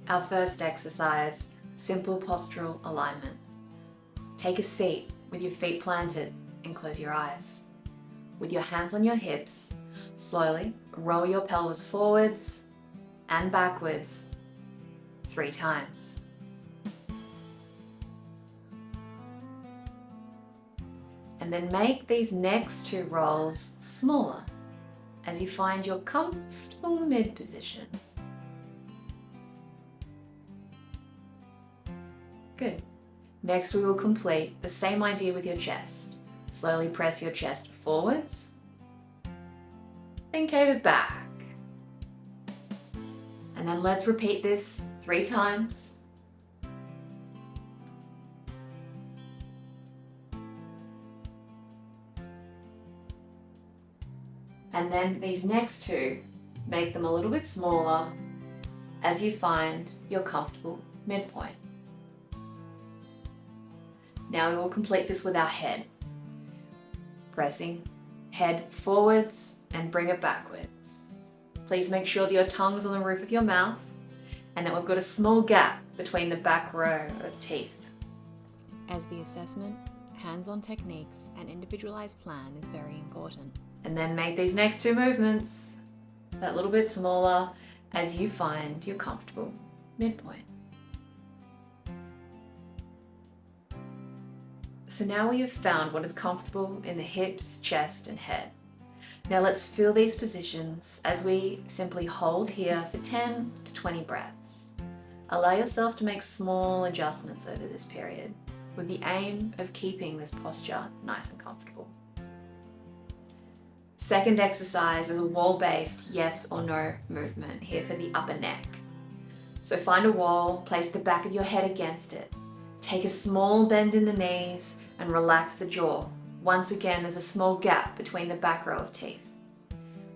Our first exercise, simple postural alignment. Take a seat with your feet planted and close your eyes. With your hands on your hips, slowly roll your pelvis forwards and backwards 3 times. And then make these next 2 rolls smaller as you find your comfortable mid position. Good. Next, we will complete the same idea with your chest. Slowly press your chest forwards, then cave it back. And then let's repeat this 3 times. And then these next 2, make them a little bit smaller as you find your comfortable midpoint. Now we will complete this with our head. Pressing head forwards and bring it backwards. Please make sure that your tongue's on the roof of your mouth and that we've got a small gap between the back row of teeth. As the assessment, hands-on techniques and individualized plan is very important. And then make these next 2 movements that little bit smaller as you find your comfortable midpoint. So now we have found what is comfortable in the hips, chest, and head. Now let's feel these positions as we simply hold here for 10 to 20 breaths. Allow yourself to make small adjustments over this period with the aim of keeping this posture nice and comfortable. Second exercise is a wall-based yes or no movement here for the upper neck. So find a wall, place the back of your head against it. Take a small bend in the knees and relax the jaw. Once again, there's a small gap between the back row of teeth.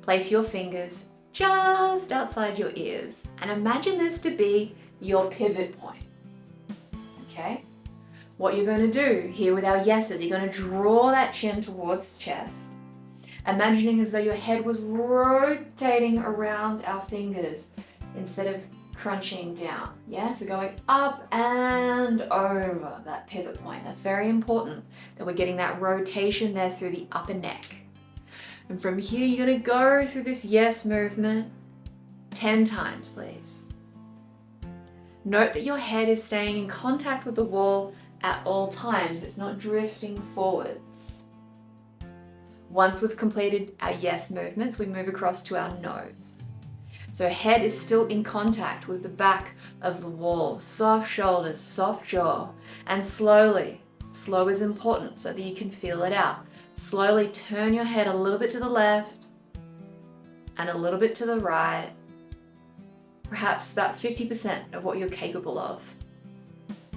Place your fingers just outside your ears and imagine this to be your pivot point. Okay? What you're going to do here with our yeses, you're going to draw that chin towards chest, imagining as though your head was rotating around our fingers instead of crunching down. Yeah, so going up and over that pivot point. That's very important that we're getting that rotation there through the upper neck. And from here, you're going to go through this yes movement 10 times, please. Note that your head is staying in contact with the wall at all times. It's not drifting forwards. Once we've completed our yes movements, we move across to our nose. So head is still in contact with the back of the wall, soft shoulders, soft jaw, and slowly, slow is important so that you can feel it out. Slowly turn your head a little bit to the left and a little bit to the right, perhaps about 50% of what you're capable of.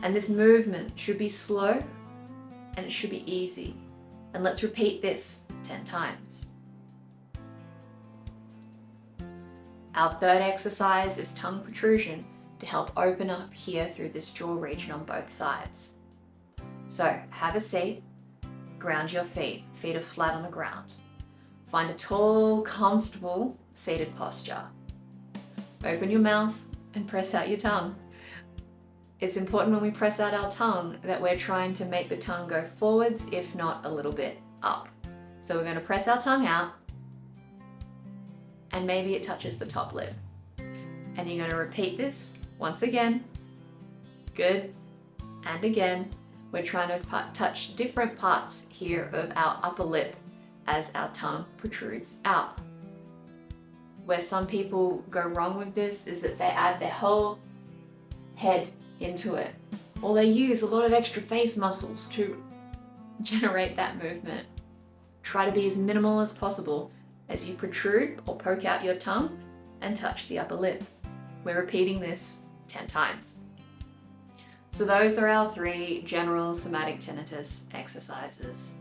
And this movement should be slow and it should be easy. And let's repeat this 10 times. Our third exercise is tongue protrusion to help open up here through this jaw region on both sides. So have a seat, ground your feet. Feet are flat on the ground. Find a tall, comfortable seated posture. Open your mouth and press out your tongue. It's important when we press out our tongue that we're trying to make the tongue go forwards, if not a little bit up. So we're going to press our tongue out and maybe it touches the top lip. And you're going to repeat this once again. Good. And again. We're trying to touch different parts here of our upper lip as our tongue protrudes out. Where some people go wrong with this is that they add their whole head into it, or they use a lot of extra face muscles to generate that movement. Try to be as minimal as possible as you protrude or poke out your tongue and touch the upper lip. We're repeating this 10 times. So those are our 3 general somatic tinnitus exercises.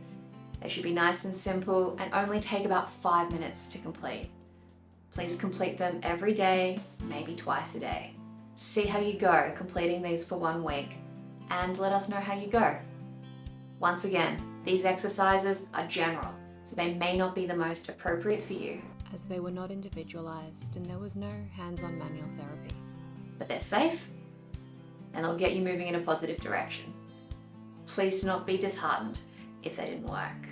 They should be nice and simple and only take about 5 minutes to complete. Please complete them every day, maybe twice a day. See how you go completing these for 1 week and let us know how you go. Once again, these exercises are general, so they may not be the most appropriate for you. As they were not individualized and there was no hands-on manual therapy. but they're safe and they'll get you moving in a positive direction. Please do not be disheartened if they didn't work.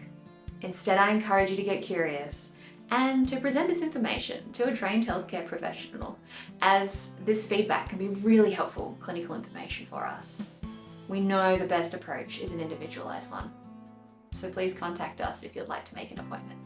Instead, I encourage you to get curious and to present this information to a trained healthcare professional, as this feedback can be really helpful clinical information for us. We know the best approach is an individualized one. So please contact us if you'd like to make an appointment.